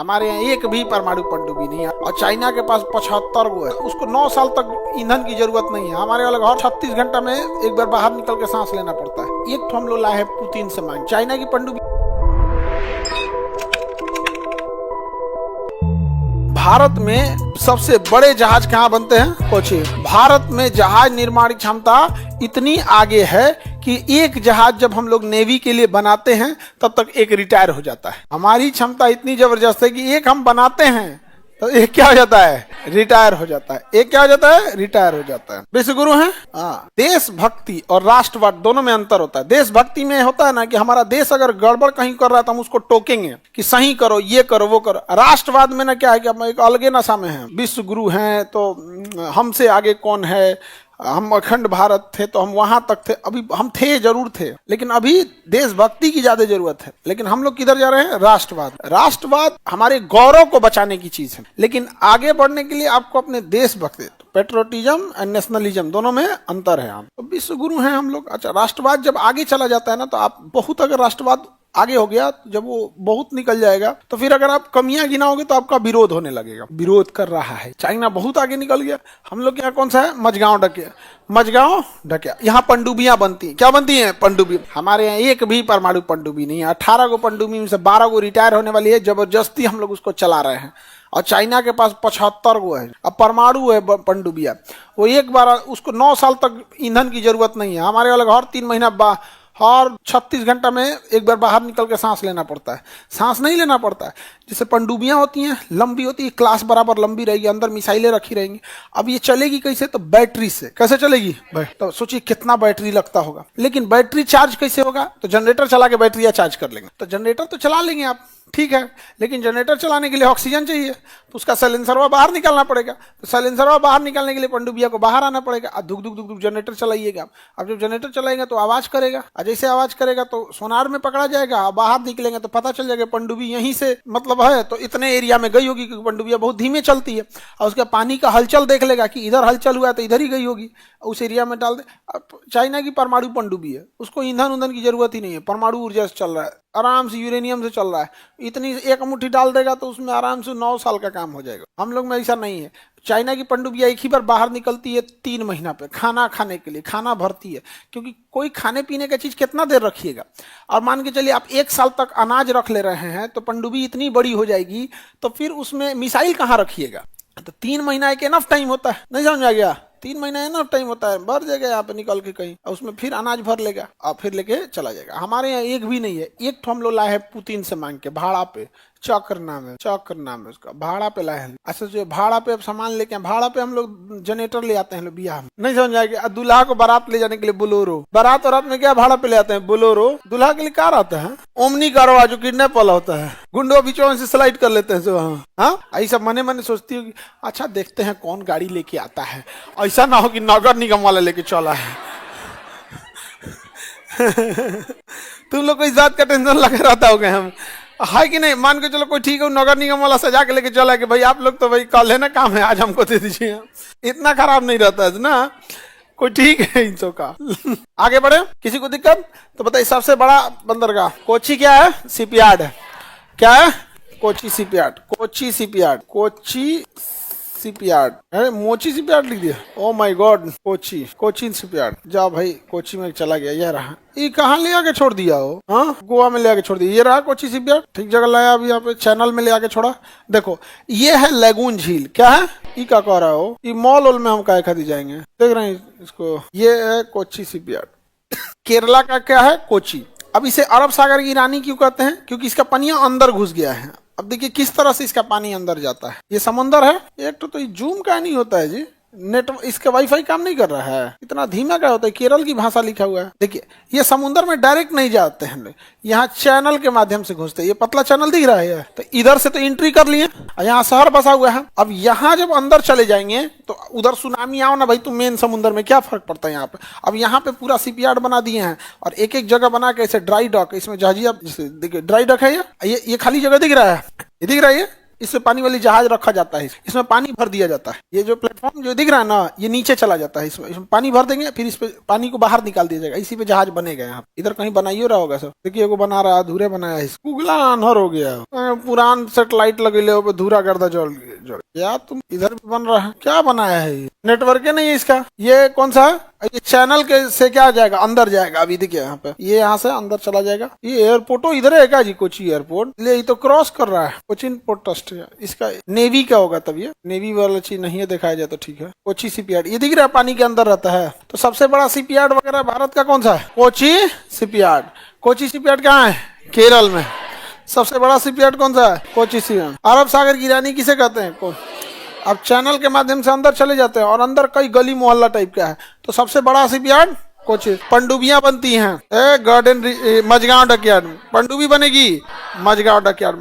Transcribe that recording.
हमारे यहाँ एक भी परमाणु पनडुब्बी नहीं है और चाइना के पास 75 गो है। उसको 9 साल तक ईंधन की जरूरत नहीं है। हमारे वाले घर 36 घंटा में एक बार बाहर निकल के सांस लेना पड़ता है। एक तो हम लोग लाए हैं पुतिन से मांग। चाइना की पनडुब्बी भारत में सबसे बड़े जहाज कहाँ बनते हैं? कोची। भारत में जहाज निर्माण क्षमता इतनी आगे है कि एक जहाज जब हम लोग नेवी के लिए बनाते हैं तब तक एक रिटायर हो जाता है। हमारी क्षमता इतनी जबरदस्त है कि एक हम बनाते हैं तो एक क्या हो जाता है? रिटायर हो जाता है। एक क्या हो जाता है? रिटायर हो जाता है। विश्वगुरु हैं। देशभक्ति और राष्ट्रवाद दोनों में अंतर होता है। देशभक्ति में होता है ना कि हमारा देश अगर गड़बड़ कहीं कर रहा है तो हम उसको टोकेंगे कि सही करो, ये करो, वो करो। राष्ट्रवाद में ना क्या है कि हम एक अलगे नशा में हैं। विश्वगुरु हैं तो हमसे आगे कौन है? हम अखंड भारत थे तो हम वहां तक थे। अभी हम थे, जरूर थे, लेकिन अभी देशभक्ति की ज्यादा जरूरत है। लेकिन हम लोग किधर जा रहे हैं? राष्ट्रवाद। राष्ट्रवाद हमारे गौरव को बचाने की चीज है, लेकिन आगे बढ़ने के लिए आपको अपने देशभक्ति, पेट्रोटिज्म एंड नेशनलिज्म दोनों में अंतर है। हम तो विश्वगुरु हैं हम लोग। अच्छा, राष्ट्रवाद जब आगे चला जाता है ना तो आप बहुत, अगर राष्ट्रवाद आगे हो गया, जब वो बहुत निकल जाएगा तो फिर अगर आप कमियां गिनाओगे तो आपका विरोध होने लगेगा। विरोध कर रहा है। चाइना बहुत आगे निकल गया। हम लोग यहाँ कौन सा है? मझगांव ढकिया। मझगांव ढकिया यहाँ पनडुब्बियां बनती हैं। क्या बनती हैं? पनडुब्बी। हमारे यहाँ एक भी परमाणु पनडुब्बी नहीं है। 18 गो पनडुब्बी में से 12 गो रिटायर होने वाली है। जबरदस्ती हम लोग उसको चला रहे हैं और चाइना के पास 75 गो है। अब परमाणु है पनडुब्बिया, वो एक बार, उसको 9 साल तक ईंधन की जरूरत नहीं है। हमारे वाले हर 3 महीना और 36 घंटा में एक बार बाहर निकल के सांस लेना पड़ता है। सांस नहीं लेना पड़ता है। जैसे पनडुब्बियां होती हैं, लंबी होती है, क्लास बराबर लंबी रहेगी, अंदर मिसाइलें रखी रहेंगी। अब ये चलेगी कैसे? तो बैटरी से। कैसे चलेगी? तो सोचिए कितना बैटरी लगता होगा। लेकिन बैटरी चार्ज कैसे होगा? तो जनरेटर चला के बैटरी चार्ज कर लेंगे। तो जनरेटर तो चला लेंगे आप, ठीक है, लेकिन जनरेटर चलाने के लिए ऑक्सीजन चाहिए, तो उसका साइलेंसरवा बाहर निकालना पड़ेगा। तो साइलेंसरवा बाहर निकालने के लिए पनडुब्बिया को बाहर आना पड़ेगा। अब धुक धुक धुक धुक जनरेटर चलाइएगा। अब जब जनरेटर चलाएगा तो आवाज करेगा, और जैसे आवाज करेगा तो सोनार में पकड़ा जाएगा। और बाहर निकलेंगे तो पता चल जाएगा पनडुब्बी यहीं से मतलब है, तो इतने एरिया में गई होगी, क्योंकि पनडुब्बिया बहुत धीमे चलती है। और उसका पानी का हलचल देख लेगा कि इधर हलचल हुआ है तो इधर ही गई होगी, उस एरिया में डाल दे। अब चाइना की परमाणु पनडुब्बी है, उसको ईंधन ऊंधन की जरूरत ही नहीं है। परमाणु ऊर्जा से चल रहा है, आराम से यूरेनियम से चल रहा है। इतनी एक मुट्ठी डाल देगा तो उसमें आराम से 9 साल का काम हो जाएगा। हम लोग में ऐसा नहीं है। चाइना की पनडुब्बिया एक ही बार बाहर निकलती है 3 महीना पे, खाना खाने के लिए। खाना भरती है, क्योंकि कोई खाने पीने का चीज कितना देर रखिएगा। और मान के चलिए आप 1 साल तक अनाज रख ले रहे हैं तो पनडुब्बी इतनी बड़ी हो जाएगी तो फिर उसमें मिसाइल कहाँ रखिएगा? तो 3 महीना एक एनफ टाइम होता है। नहीं समझ आ गया? 3 महीना एनफ टाइम होता है। भर जाएगा यहाँ पे निकल के कहीं, और उसमें फिर अनाज भर लेगा और फिर लेके चला जाएगा। हमारे यहाँ एक भी नहीं है। एक तो हम लोग लाए हैं पुतिन से मांग के, भाड़ा पे। चक्र नाम है, चक्र नाम है उसका, भाड़ा पे लाए हैं। अच्छा, जो भाड़ा पे सामान लेके, भाड़ा पे हम लोग जनरेटर ले आते हैं लोग बियाह में। नहीं समझ आएगा? दूल्हा को बारात ले जाने के लिए बोलोरो। बारात और रात में क्या भाड़ा पे ले आते हैं? बोलोरो। दूल्हा के लिए कार आता है, ओमनी कारवा जो किडनैप वाला होता है, गुंडो बीचों से स्लाइड कर लेते हैं। हाँ, ऐसा मने मने सोचती हूँ अच्छा देखते हैं कौन गाड़ी लेके आता है। ऐसा ना हो कि नगर निगम वाला लेके चला है। तुम लोग को इस बात का टेंशन लगा रहता होगा हम, है कि नहीं? मान के चलो कोई ठीक है, नगर निगम वाला सजा के लेके चला कि भाई आप लोग तो भाई कल है ना काम है, आज हमको दे दीजिए। इतना खराब नहीं रहता है ना, कोई ठीक है इन सब का। आगे बढ़े, किसी को दिक्कत? तो बताइए सबसे बड़ा बंदरगाह कोची क्या है? शिपयार्ड है। क्या है? Kochi shipyard. Kochi shipyard. Kochi shipyard. अरे मोची शिपयार्ड लिख दिया। Oh my God, Kochi, Kochi shipyard. जाओ भाई, कोची में चला गया। यह रहा। ये कहाँ ले आके छोड़ दिया हो? हाँ, गोवा में ले आके छोड़ दिया। ये रहा कोची शिपयार्ड, ठीक जगह लाया। अभी यहाँ पे चैनल में ले आके छोड़ा। देखो ये है लेगून झील। क्या है? ये क्या कह रहा हो? ये मॉल वॉल में हम काय खाती जाएंगे, देख रहे हैं इसको। ये है कोची शिपयार्ड। केरला का क्या है? कोची। अब इसे अरब सागर की रानी क्यों कहते हैं? क्योंकि इसका पनिया अंदर घुस गया है। अब देखिए किस तरह से इसका पानी अंदर जाता है। ये समुंदर है। एक तो ये जूम का नहीं होता है जी, नेट इसका वाईफाई काम नहीं कर रहा है, इतना धीमा क्या होता है। केरल की भाषा लिखा हुआ है। देखिए ये समुद्र में डायरेक्ट नहीं जाते हैं लोग, यहाँ चैनल के माध्यम से घुसते हैं। ये पतला चैनल दिख रहा है, तो इधर से तो एंट्री कर लिए, यहाँ शहर बसा हुआ है। अब यहाँ जब अंदर चले जाएंगे तो उधर सुनामी आओ ना भाई, तो मेन समुद्र में क्या फर्क पड़ता है यहाँ पे। अब यहाँ पे पूरा शिपयार्ड बना दिए हैं और एक एक जगह बना के ऐसे ड्राई डॉक, इसमें जहाजिया देखिए ड्राई डॉक है। ये खाली जगह दिख रहा है, ये दिख रहा है। इसमें पानी वाली जहाज रखा जाता है, इसमें पानी भर दिया जाता है। ये जो प्लेटफॉर्म जो दिख रहा है ना, ये नीचे चला जाता है, इसमें पानी भर देंगे, फिर इस पे पानी को बाहर निकाल दिया जाएगा, इसी पे जहाज बनेगा। यहाँ इधर कहीं बनाइयो रहा होगा सब, देखिए को बना रहा, अधूरे बनाया है, उगला अनहर हो गया, पुरान सेटेलाइट लगे ले धूरा गर्दा जल क्या तुम इधर भी बन रहा है, क्या बनाया है ये? नेटवर्क नहीं है इसका। ये कौन सा ये चैनल के से क्या जाएगा, अंदर जाएगा। अभी देखिए यहाँ पे, ये यहाँ से अंदर चला जाएगा। ये एयरपोर्ट इधर है क्या जी? कोची एयरपोर्ट ले, ये तो क्रॉस कर रहा है, कोचिन पोर्ट ट्रस्ट है। इसका नेवी का होगा, तब ये नेवी वाला चीज नहीं है, दिखाया जाए तो ठीक है। कोची शिपयार्ड ये दिख रहा है, पानी के अंदर रहता है। तो सबसे बड़ा शिपयार्ड वगैरह भारत का कौन सा है? कोची शिपयार्ड। कोची शिपयार्ड कहाँ है? केरल में। सबसे बड़ा शिपयार्ड कौन सा है? कोची शिपयार्ड। अरब सागर की रानी किसे कहते हैं? कौन? अब चैनल के माध्यम से अंदर चले जाते हैं, और अंदर कई गली मोहल्ला टाइप का है। तो सबसे बड़ा शिपयार्ड कोची। पनडुब्बियां बनती हैं गार्डन मझगांव डकयार्ड में, पनडुब्बी बनेगी मझगांव डकयार्ड में।